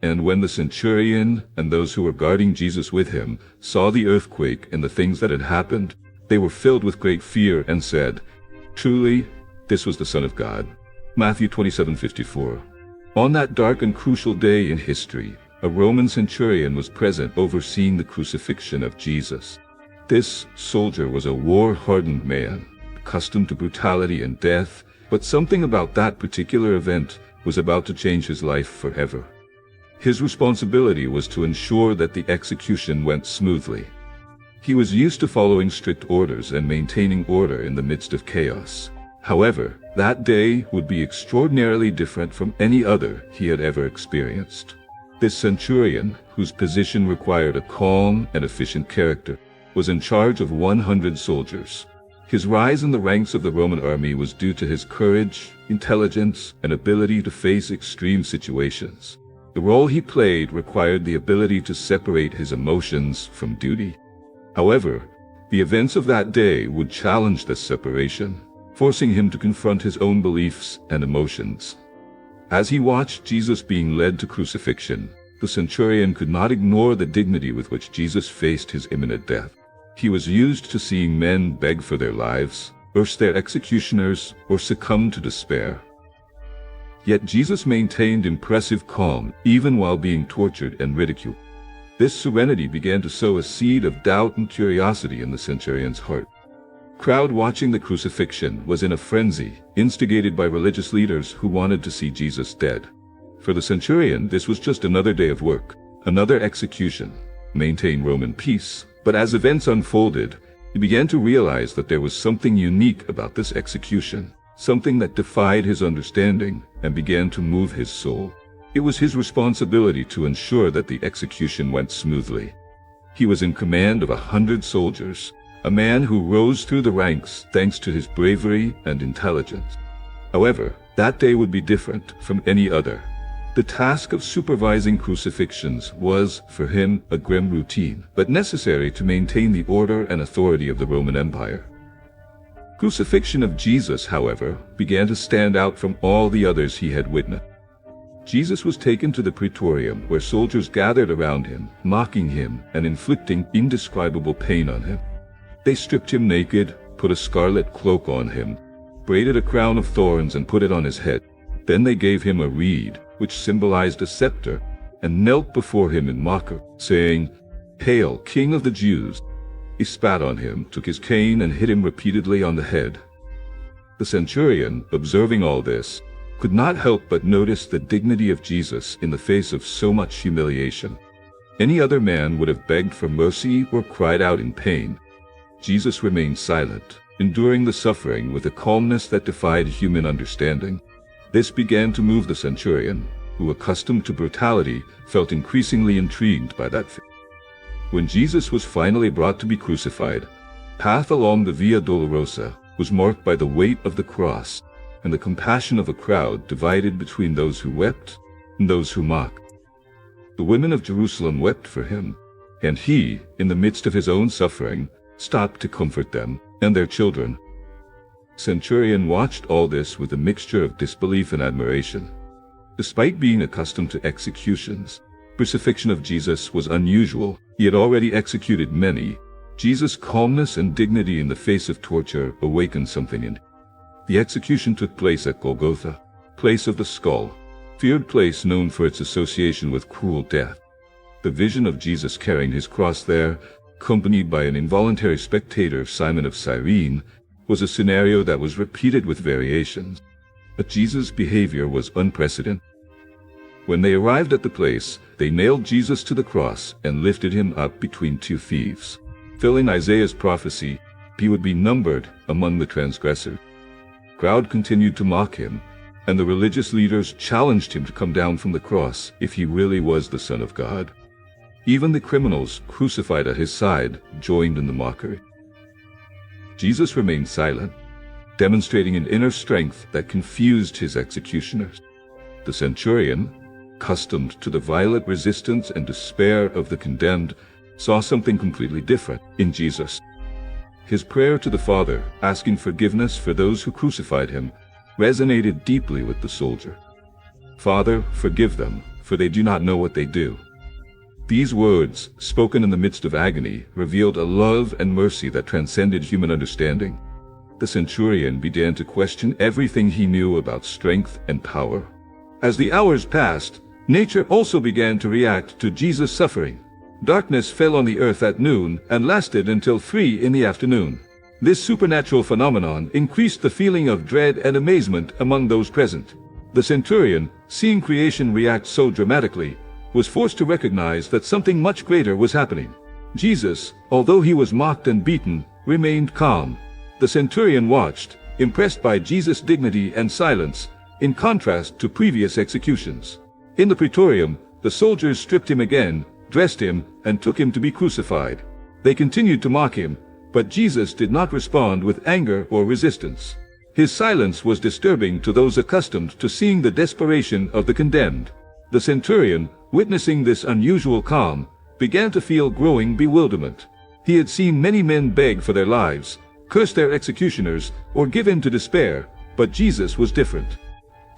And when the centurion and those who were guarding Jesus with him saw the earthquake and the things that had happened, they were filled with great fear and said, "Truly, this was the Son of God." Matthew 27:54. On that dark and crucial day in history, a Roman centurion was present overseeing the crucifixion of Jesus. This soldier was a war-hardened man, accustomed to brutality and death, but something about that particular event was about to change his life forever. His responsibility was to ensure that the execution went smoothly. He was used to following strict orders and maintaining order in the midst of chaos. However, that day would be extraordinarily different from any other he had ever experienced. This centurion, whose position required a calm and efficient character, was in charge of 100 soldiers. His rise in the ranks of the Roman army was due to his courage, intelligence, and ability to face extreme situations. The role he played required the ability to separate his emotions from duty. However, the events of that day would challenge this separation, forcing him to confront his own beliefs and emotions. As he watched Jesus being led to crucifixion, the centurion could not ignore the dignity with which Jesus faced his imminent death. He was used to seeing men beg for their lives, curse their executioners, or succumb to despair. Yet Jesus maintained impressive calm even while being tortured and ridiculed. This serenity began to sow a seed of doubt and curiosity in the centurion's heart. The crowd watching the crucifixion was in a frenzy, instigated by religious leaders who wanted to see Jesus dead. For the centurion, this was just another day of work, another execution, maintain Roman peace. But as events unfolded, he began to realize that there was something unique about this execution, something that defied his understanding and began to move his soul. It was his responsibility to ensure that the execution went smoothly. He was in command of 100 soldiers, a man who rose through the ranks thanks to his bravery and intelligence. However, that day would be different from any other. The task of supervising crucifixions was, for him, a grim routine, but necessary to maintain the order and authority of the Roman Empire. Crucifixion of Jesus, however, began to stand out from all the others he had witnessed. Jesus was taken to the praetorium, where soldiers gathered around him, mocking him and inflicting indescribable pain on him. They stripped him naked, put a scarlet cloak on him, braided a crown of thorns and put it on his head. Then they gave him a reed, which symbolized a scepter, and knelt before him in mockery, saying, "Hail, King of the Jews!" He spat on him, took his cane, and hit him repeatedly on the head. The centurion, observing all this, could not help but notice the dignity of Jesus in the face of so much humiliation. Any other man would have begged for mercy or cried out in pain. Jesus remained silent, enduring the suffering with a calmness that defied human understanding. This began to move the centurion, who, accustomed to brutality, felt increasingly intrigued by that fate. When Jesus was finally brought to be crucified, the path along the Via Dolorosa was marked by the weight of the cross and the compassion of a crowd divided between those who wept and those who mocked. The women of Jerusalem wept for him, and he, in the midst of his own suffering, stopped to comfort them and their children. The centurion watched all this with a mixture of disbelief and admiration. Despite being accustomed to executions, crucifixion of Jesus was unusual. He had already executed many. Jesus' calmness and dignity in the face of torture awakened something in him. The execution took place at Golgotha, place of the skull, feared place known for its association with cruel death. The vision of Jesus carrying his cross there, accompanied by an involuntary spectator, Simon of Cyrene, was a scenario that was repeated with variations. But Jesus' behavior was unprecedented. When they arrived at the place, they nailed Jesus to the cross and lifted him up between two thieves. Filling Isaiah's prophecy, he would be numbered among the transgressors. The crowd continued to mock him, and the religious leaders challenged him to come down from the cross if he really was the Son of God. Even the criminals crucified at his side joined in the mockery. Jesus remained silent, demonstrating an inner strength that confused his executioners. The centurion, accustomed to the violent resistance and despair of the condemned, saw something completely different in Jesus. His prayer to the Father, asking forgiveness for those who crucified him, resonated deeply with the soldier. "Father, forgive them, for they do not know what they do." These words, spoken in the midst of agony, revealed a love and mercy that transcended human understanding. The centurion began to question everything he knew about strength and power. As the hours passed, nature also began to react to Jesus' suffering. Darkness fell on the earth at noon and lasted until 3 in the afternoon. This supernatural phenomenon increased the feeling of dread and amazement among those present. The centurion, seeing creation react so dramatically, was forced to recognize that something much greater was happening. Jesus, although he was mocked and beaten, remained calm. The centurion watched, impressed by Jesus' dignity and silence, in contrast to previous executions. In the praetorium, the soldiers stripped him again, dressed him, and took him to be crucified. They continued to mock him, but Jesus did not respond with anger or resistance. His silence was disturbing to those accustomed to seeing the desperation of the condemned. The centurion, witnessing this unusual calm, began to feel growing bewilderment. He had seen many men beg for their lives, curse their executioners, or give in to despair, but Jesus was different.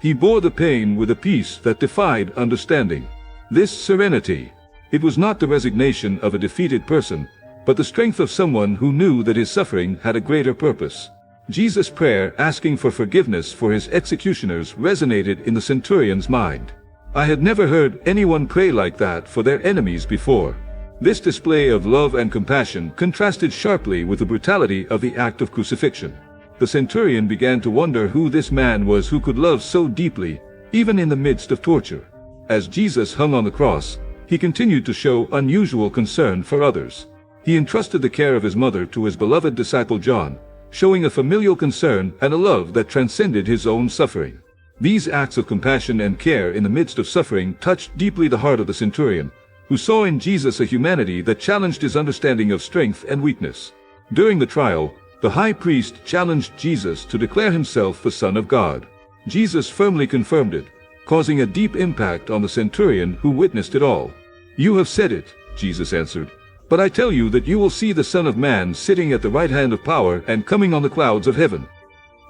He bore the pain with a peace that defied understanding. This serenity, it was not the resignation of a defeated person, but the strength of someone who knew that his suffering had a greater purpose. Jesus' prayer asking for forgiveness for his executioners resonated in the centurion's mind. I had never heard anyone pray like that for their enemies before. This display of love and compassion contrasted sharply with the brutality of the act of crucifixion. The centurion began to wonder who this man was who could love so deeply, even in the midst of torture. As Jesus hung on the cross, he continued to show unusual concern for others. He entrusted the care of his mother to his beloved disciple John, showing a familial concern and a love that transcended his own suffering. These acts of compassion and care in the midst of suffering touched deeply the heart of the centurion, who saw in Jesus a humanity that challenged his understanding of strength and weakness. During the trial, the high priest challenged Jesus to declare himself the Son of God. Jesus firmly confirmed it, causing a deep impact on the centurion who witnessed it all. "You have said it," Jesus answered, "but I tell you that you will see the Son of Man sitting at the right hand of power and coming on the clouds of heaven."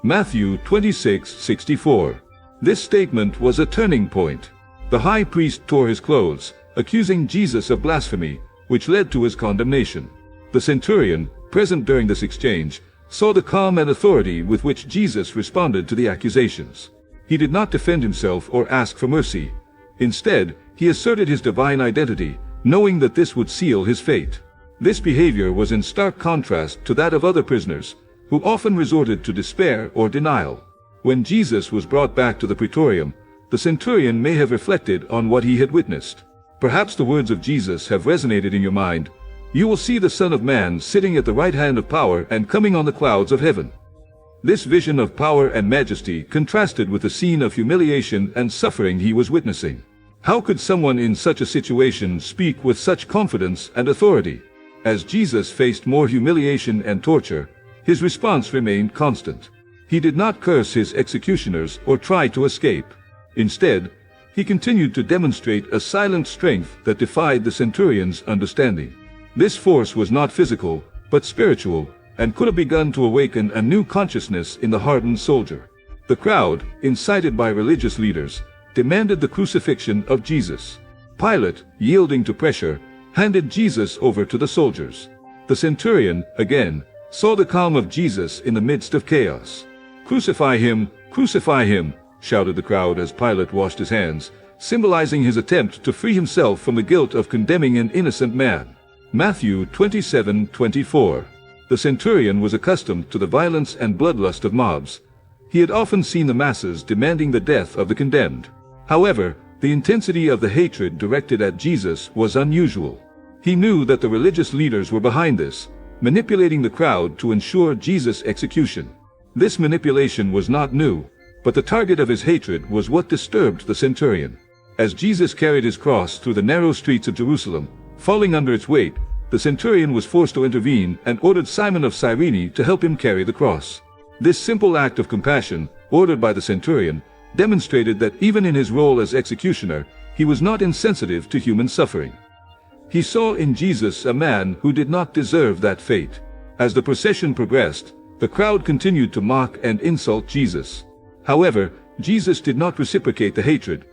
Matthew 26:64. This statement was a turning point. The high priest tore his clothes, accusing Jesus of blasphemy, which led to his condemnation. The centurion, present during this exchange, saw the calm and authority with which Jesus responded to the accusations. He did not defend himself or ask for mercy. Instead, he asserted his divine identity, knowing that this would seal his fate. This behavior was in stark contrast to that of other prisoners, who often resorted to despair or denial. When Jesus was brought back to the praetorium, the centurion may have reflected on what he had witnessed. Perhaps the words of Jesus have resonated in your mind. You will see the Son of Man sitting at the right hand of power and coming on the clouds of heaven. This vision of power and majesty contrasted with the scene of humiliation and suffering he was witnessing. How could someone in such a situation speak with such confidence and authority? As Jesus faced more humiliation and torture, his response remained constant. He did not curse his executioners or try to escape. Instead, he continued to demonstrate a silent strength that defied the centurion's understanding. This force was not physical, but spiritual, and could have begun to awaken a new consciousness in the hardened soldier. The crowd, incited by religious leaders, demanded the crucifixion of Jesus. Pilate, yielding to pressure, handed Jesus over to the soldiers. The centurion, again, saw the calm of Jesus in the midst of chaos. "Crucify him," shouted the crowd as Pilate washed his hands, symbolizing his attempt to free himself from the guilt of condemning an innocent man. Matthew 27:24. The centurion was accustomed to the violence and bloodlust of mobs. He had often seen the masses demanding the death of the condemned. However, the intensity of the hatred directed at Jesus was unusual. He knew that the religious leaders were behind this, manipulating the crowd to ensure Jesus' execution. This manipulation was not new, but the target of his hatred was what disturbed the centurion. As Jesus carried his cross through the narrow streets of Jerusalem, falling under its weight, the centurion was forced to intervene and ordered Simon of Cyrene to help him carry the cross. This simple act of compassion, ordered by the centurion, demonstrated that even in his role as executioner, he was not insensitive to human suffering. He saw in Jesus a man who did not deserve that fate. As the procession progressed, the crowd continued to mock and insult Jesus. However, Jesus did not reciprocate the hatred.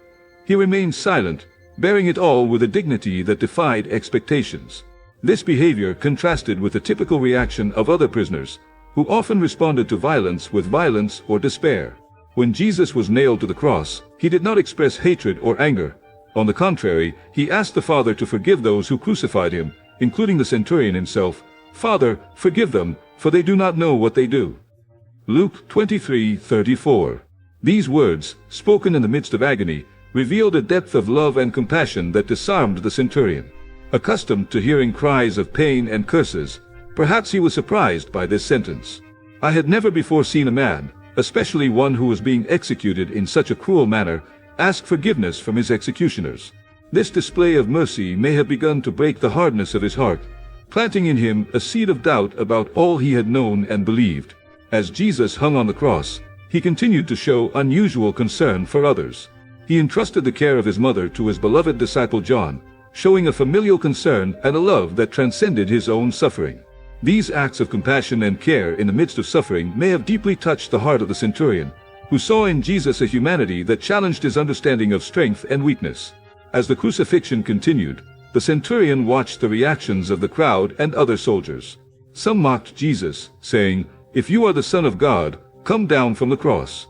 He remained silent, bearing it all with a dignity that defied expectations. This behavior contrasted with the typical reaction of other prisoners, who often responded to violence with violence or despair. When Jesus was nailed to the cross, he did not express hatred or anger. On the contrary, he asked the Father to forgive those who crucified him, including the centurion himself. "Father, forgive them, for they do not know what they do." Luke 23:34. These words, spoken in the midst of agony, revealed a depth of love and compassion that disarmed the centurion. Accustomed to hearing cries of pain and curses, perhaps he was surprised by this sentence. "I had never before seen a man, especially one who was being executed in such a cruel manner, ask forgiveness from his executioners." This display of mercy may have begun to break the hardness of his heart, planting in him a seed of doubt about all he had known and believed. As Jesus hung on the cross, he continued to show unusual concern for others. He entrusted the care of his mother to his beloved disciple John, showing a familial concern and a love that transcended his own suffering. These acts of compassion and care in the midst of suffering may have deeply touched the heart of the centurion, who saw in Jesus a humanity that challenged his understanding of strength and weakness. As the crucifixion continued, the centurion watched the reactions of the crowd and other soldiers. Some mocked Jesus, saying, "If you are the Son of God, come down from the cross."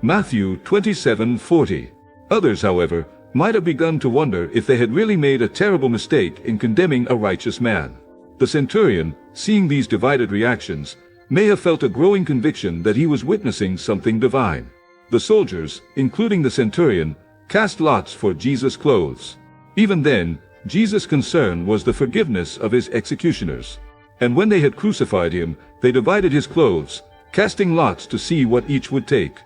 Matthew 27:40. Others, however, might have begun to wonder if they had really made a terrible mistake in condemning a righteous man. The centurion, seeing these divided reactions, may have felt a growing conviction that he was witnessing something divine. The soldiers, including the centurion, cast lots for Jesus' clothes. Even then, Jesus' concern was the forgiveness of his executioners. And when they had crucified him, they divided his clothes, casting lots to see what each would take.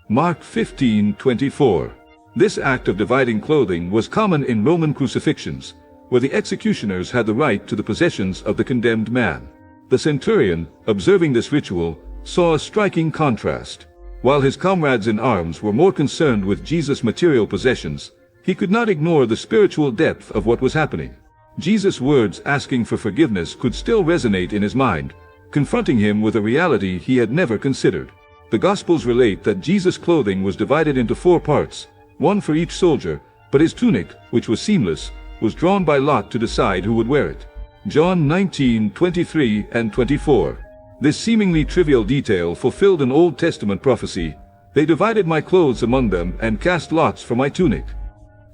Mark 15:24. This act of dividing clothing was common in Roman crucifixions, where the executioners had the right to the possessions of the condemned man. The centurion, observing this ritual, saw a striking contrast. While his comrades in arms were more concerned with Jesus' material possessions, he could not ignore the spiritual depth of what was happening. Jesus' words asking for forgiveness could still resonate in his mind, confronting him with a reality he had never considered. The Gospels relate that Jesus' clothing was divided into 4 parts, one for each soldier, but his tunic, which was seamless, was drawn by lot to decide who would wear it. John 19:23 and 24. This seemingly trivial detail fulfilled an Old Testament prophecy. "They divided my clothes among them and cast lots for my tunic."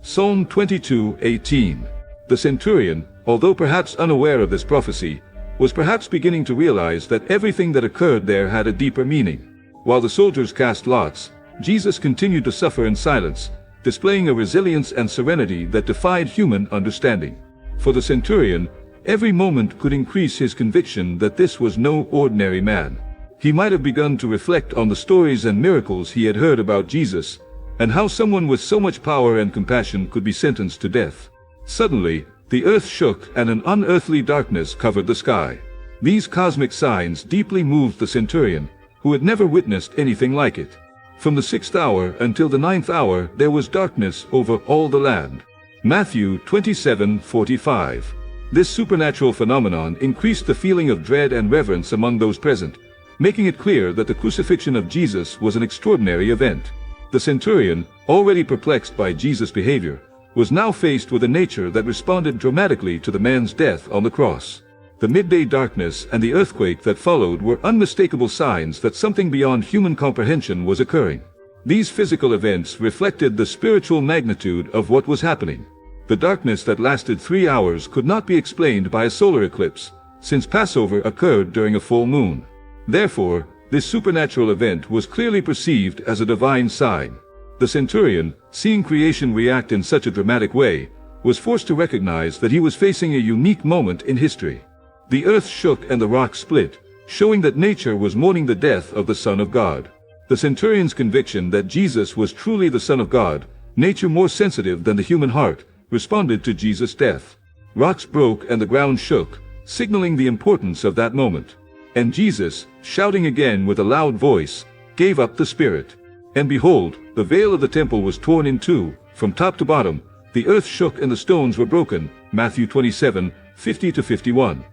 Psalm 22:18. The centurion, although perhaps unaware of this prophecy, was perhaps beginning to realize that everything that occurred there had a deeper meaning. While the soldiers cast lots, Jesus continued to suffer in silence, displaying a resilience and serenity that defied human understanding. For the centurion, every moment could increase his conviction that this was no ordinary man. He might have begun to reflect on the stories and miracles he had heard about Jesus, and how someone with so much power and compassion could be sentenced to death. Suddenly, the earth shook and an unearthly darkness covered the sky. These cosmic signs deeply moved the centurion, who had never witnessed anything like it. From the 6th hour until the 9th hour there was darkness over all the land. Matthew 27:45. This supernatural phenomenon increased the feeling of dread and reverence among those present, making it clear that the crucifixion of Jesus was an extraordinary event. The centurion, already perplexed by Jesus' behavior, was now faced with a nature that responded dramatically to the man's death on the cross. The midday darkness and the earthquake that followed were unmistakable signs that something beyond human comprehension was occurring. These physical events reflected the spiritual magnitude of what was happening. The darkness that lasted 3 hours could not be explained by a solar eclipse, since Passover occurred during a full moon. Therefore, this supernatural event was clearly perceived as a divine sign. The centurion, seeing creation react in such a dramatic way, was forced to recognize that he was facing a unique moment in history. The earth shook and the rocks split, showing that nature was mourning the death of the Son of God. The centurion's conviction that Jesus was truly the Son of God, nature more sensitive than the human heart, responded to Jesus' death. Rocks broke and the ground shook, signaling the importance of that moment. And Jesus, shouting again with a loud voice, gave up the spirit. And behold, the veil of the temple was torn in two, from top to bottom. The earth shook and the stones were broken. Matthew 27:50-51.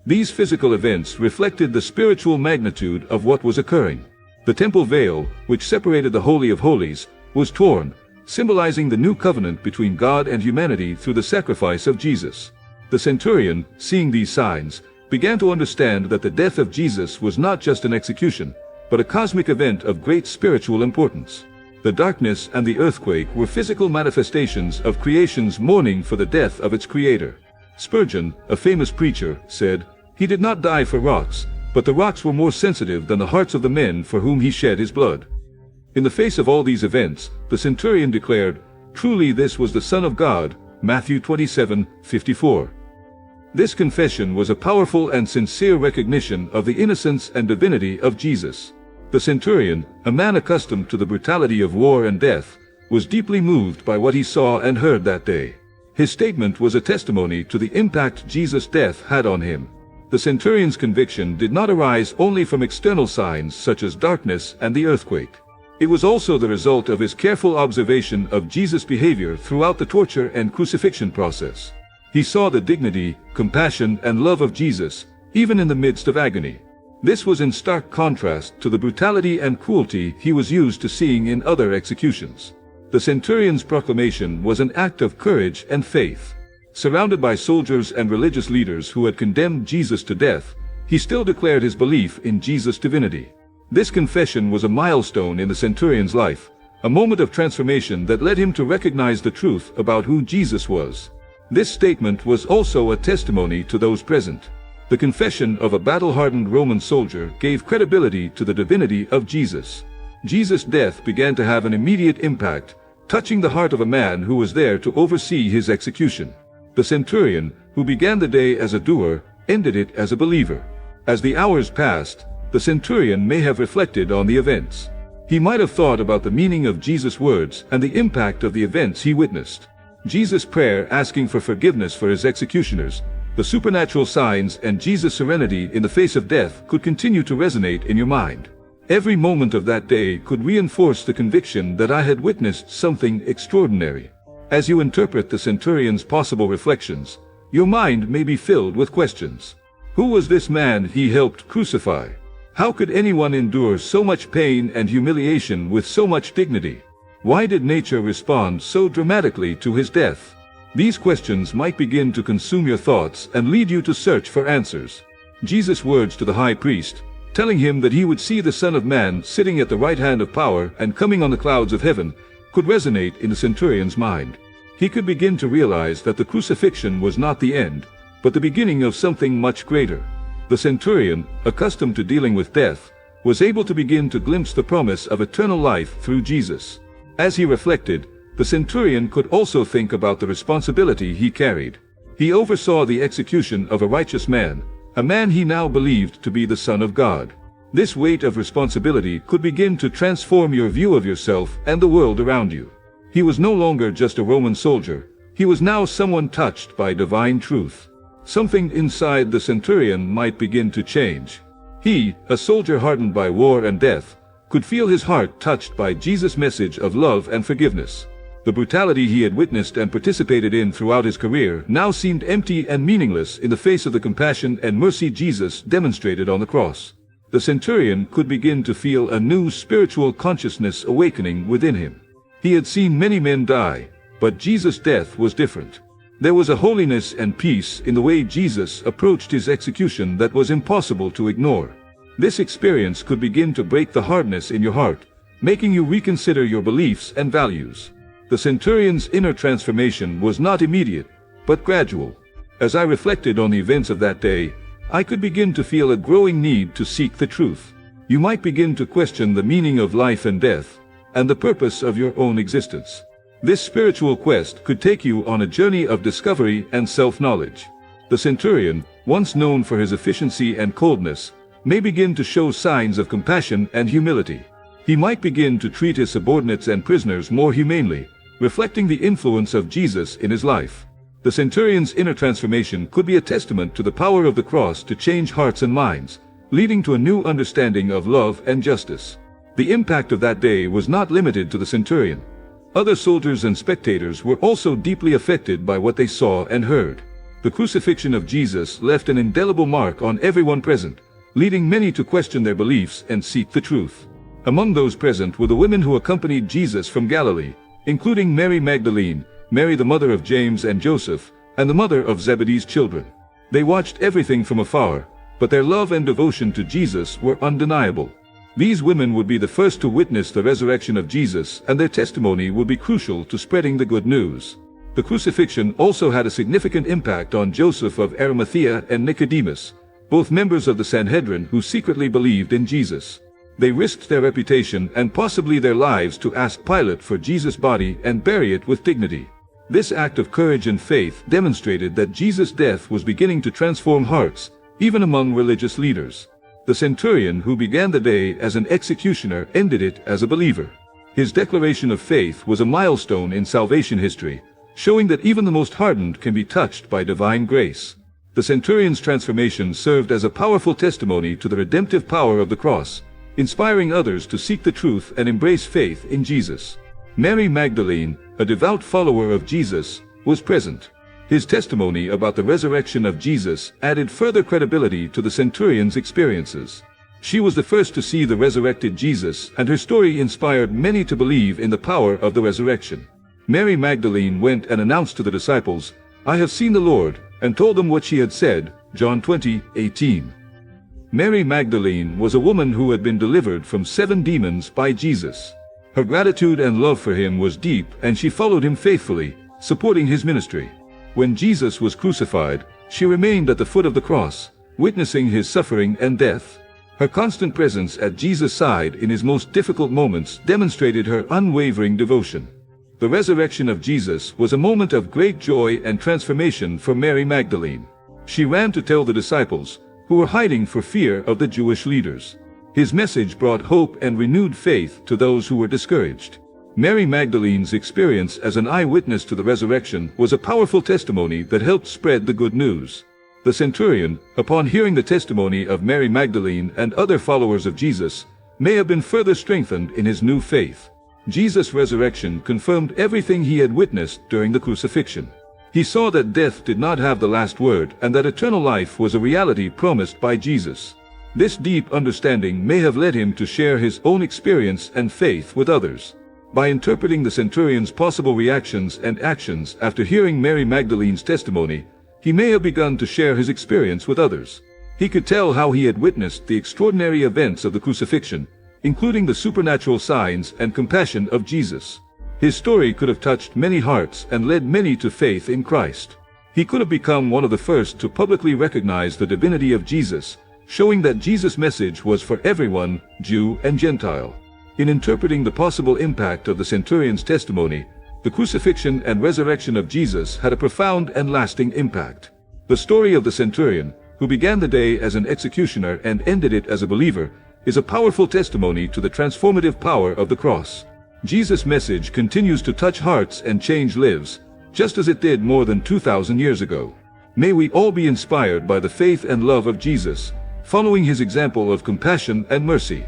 These physical events reflected the spiritual magnitude of what was occurring. The temple veil, which separated the Holy of Holies, was torn, symbolizing the new covenant between God and humanity through the sacrifice of Jesus. The centurion, seeing these signs, began to understand that the death of Jesus was not just an execution, but a cosmic event of great spiritual importance. The darkness and the earthquake were physical manifestations of creation's mourning for the death of its creator. Spurgeon, a famous preacher, said, "He did not die for rocks, but the rocks were more sensitive than the hearts of the men for whom he shed his blood." In the face of all these events, the centurion declared, "Truly this was the Son of God," Matthew 27:54. This confession was a powerful and sincere recognition of the innocence and divinity of Jesus. The centurion, a man accustomed to the brutality of war and death, was deeply moved by what he saw and heard that day. His statement was a testimony to the impact Jesus' death had on him. The centurion's conviction did not arise only from external signs such as darkness and the earthquake. It was also the result of his careful observation of Jesus' behavior throughout the torture and crucifixion process. He saw the dignity, compassion, and love of Jesus, even in the midst of agony. This was in stark contrast to the brutality and cruelty he was used to seeing in other executions. The centurion's proclamation was an act of courage and faith. Surrounded by soldiers and religious leaders who had condemned Jesus to death, he still declared his belief in Jesus' divinity. This confession was a milestone in the centurion's life, a moment of transformation that led him to recognize the truth about who Jesus was. This statement was also a testimony to those present. The confession of a battle-hardened Roman soldier gave credibility to the divinity of Jesus. Jesus' death began to have an immediate impact, touching the heart of a man who was there to oversee his execution. The centurion, who began the day as a doer, ended it as a believer. As the hours passed, the centurion may have reflected on the events. He might have thought about the meaning of Jesus' words and the impact of the events he witnessed. Jesus' prayer asking for forgiveness for his executioners, the supernatural signs, and Jesus' serenity in the face of death could continue to resonate in your mind. Every moment of that day could reinforce the conviction that I had witnessed something extraordinary. As you interpret the centurion's possible reflections, your mind may be filled with questions. Who was this man he helped crucify? How could anyone endure so much pain and humiliation with so much dignity? Why did nature respond so dramatically to his death? These questions might begin to consume your thoughts and lead you to search for answers. Jesus' words to the high priest, telling him that he would see the Son of Man sitting at the right hand of power and coming on the clouds of heaven, could resonate in the centurion's mind. He could begin to realize that the crucifixion was not the end, but the beginning of something much greater. The centurion, accustomed to dealing with death, was able to begin to glimpse the promise of eternal life through Jesus. As he reflected, the centurion could also think about the responsibility he carried. He oversaw the execution of a righteous man, a man he now believed to be the Son of God. This weight of responsibility could begin to transform your view of yourself and the world around you. He was no longer just a Roman soldier. He was now someone touched by divine truth. Something inside the centurion might begin to change. He, a soldier hardened by war and death, could feel his heart touched by Jesus' message of love and forgiveness. The brutality he had witnessed and participated in throughout his career now seemed empty and meaningless in the face of the compassion and mercy Jesus demonstrated on the cross. The centurion could begin to feel a new spiritual consciousness awakening within him. He had seen many men die, but Jesus' death was different. There was a holiness and peace in the way Jesus approached his execution that was impossible to ignore. This experience could begin to break the hardness in your heart, making you reconsider your beliefs and values. The centurion's inner transformation was not immediate, but gradual. As I reflected on the events of that day, I could begin to feel a growing need to seek the truth. You might begin to question the meaning of life and death, and the purpose of your own existence. This spiritual quest could take you on a journey of discovery and self-knowledge. The centurion, once known for his efficiency and coldness, may begin to show signs of compassion and humility. He might begin to treat his subordinates and prisoners more humanely, reflecting the influence of Jesus in his life. The centurion's inner transformation could be a testament to the power of the cross to change hearts and minds, leading to a new understanding of love and justice. The impact of that day was not limited to the centurion. Other soldiers and spectators were also deeply affected by what they saw and heard. The crucifixion of Jesus left an indelible mark on everyone present, leading many to question their beliefs and seek the truth. Among those present were the women who accompanied Jesus from Galilee, including Mary Magdalene, Mary the mother of James and Joseph, and the mother of Zebedee's children. They watched everything from afar, but their love and devotion to Jesus were undeniable. These women would be the first to witness the resurrection of Jesus, and their testimony would be crucial to spreading the good news. The crucifixion also had a significant impact on Joseph of Arimathea and Nicodemus, both members of the Sanhedrin who secretly believed in Jesus. They risked their reputation and possibly their lives to ask Pilate for Jesus' body and bury it with dignity. This act of courage and faith demonstrated that Jesus' death was beginning to transform hearts, even among religious leaders. The centurion who began the day as an executioner ended it as a believer. His declaration of faith was a milestone in salvation history, showing that even the most hardened can be touched by divine grace. The centurion's transformation served as a powerful testimony to the redemptive power of the cross, inspiring others to seek the truth and embrace faith in Jesus. Mary Magdalene, a devout follower of Jesus, was present. His testimony about the resurrection of Jesus added further credibility to the centurion's experiences. She was the first to see the resurrected Jesus, and her story inspired many to believe in the power of the resurrection. Mary Magdalene went and announced to the disciples, "I have seen the Lord," and told them what she had said, John 20:18. Mary Magdalene was a woman who had been delivered from 7 demons by Jesus. Her gratitude and love for him was deep, and she followed him faithfully, supporting his ministry. When Jesus was crucified, she remained at the foot of the cross, witnessing his suffering and death. Her constant presence at Jesus' side in his most difficult moments demonstrated her unwavering devotion. The resurrection of Jesus was a moment of great joy and transformation for Mary Magdalene. She ran to tell the disciples, who were hiding for fear of the Jewish leaders. His message brought hope and renewed faith to those who were discouraged. Mary Magdalene's experience as an eyewitness to the resurrection was a powerful testimony that helped spread the good news. The centurion, upon hearing the testimony of Mary Magdalene and other followers of Jesus, may have been further strengthened in his new faith. Jesus' resurrection confirmed everything he had witnessed during the crucifixion. He saw that death did not have the last word and that eternal life was a reality promised by Jesus. This deep understanding may have led him to share his own experience and faith with others. By interpreting the centurion's possible reactions and actions after hearing Mary Magdalene's testimony, he may have begun to share his experience with others. He could tell how he had witnessed the extraordinary events of the crucifixion, including the supernatural signs and compassion of Jesus. His story could have touched many hearts and led many to faith in Christ. He could have become one of the first to publicly recognize the divinity of Jesus, showing that Jesus' message was for everyone, Jew and Gentile. In interpreting the possible impact of the centurion's testimony, the crucifixion and resurrection of Jesus had a profound and lasting impact. The story of the centurion, who began the day as an executioner and ended it as a believer, is a powerful testimony to the transformative power of the cross. Jesus' message continues to touch hearts and change lives, just as it did more than 2,000 years ago. May we all be inspired by the faith and love of Jesus, following his example of compassion and mercy.